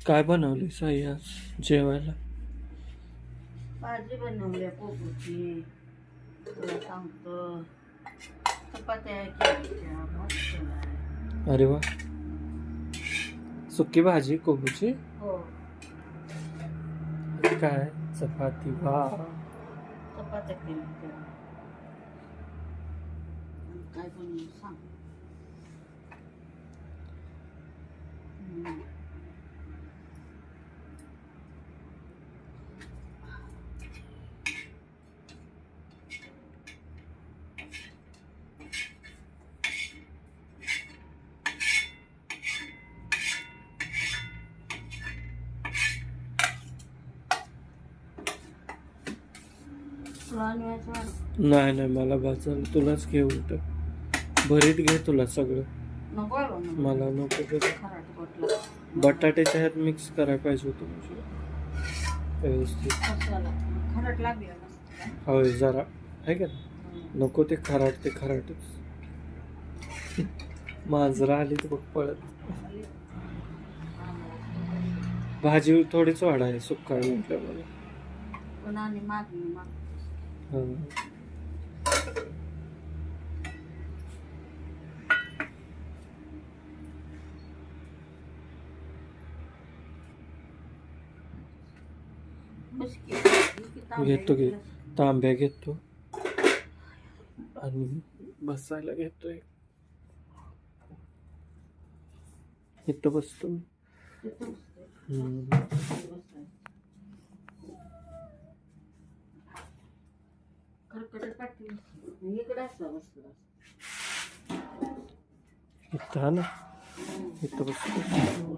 काय बनवली साई आज जेवायला? भाजी बनवल्या कोबीची, तुला सांगतो चपात्या केल्या, भात केलाय. अरे वा, सुकी भाजी कोबीची. हो, काय चपाती? वा, चपात्या केल्या. काय बनवू सांग. तुला न्यायचं वाटतं? नाही नाही, मला बचाल, तुलाच घे उलट. भरीत घे तुला सगळं, नको आलो ना. मला नको. खराट गोटला. बटाट्याच्या ह्यात मिक्स करायला पाहिजे होतं म्हणजे व्यवस्थित. कशाला? खराट लागली ना. होय जरा आहे का ना? नको ते खराट, ते खराटच. मांजरा आली तर बघ पळत. भाजी थोडीच वाढ आहे सुक्काळ म्हटल्यामुळे. पण आणि मागणी माग. हा. घेतो घे, तांब्या घेतो आणि बसायला घेतोय. इथं बसतो मी. इकडे असला बसला. इथं हा ना, इथं बसतो.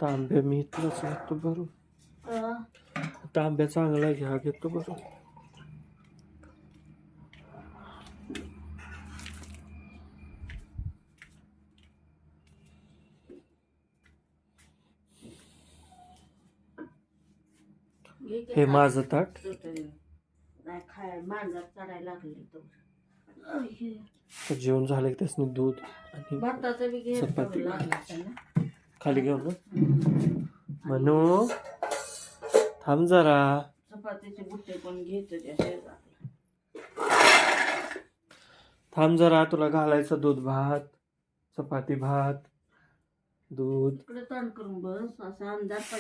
तांब्या मी इथलाच घेतो बरोबर. तांब्या चांगला घ्या, घेतो बरोबर. हे माझं ताट. नाही खाय मांजर चढायला लागले तो. जेवण झालं की त्यासनी दूध आणि भाताचं बी घे. चपाती लागला खाली घेऊन. म्हणू थांब जरा. चपातीचे बुट्टे पण घ्यायचं त्या शेजारला. थांब जरा, तुला घालायचं दूध भात, चपाती भात, दूध. इकडे तण करून बस, असा अंदाज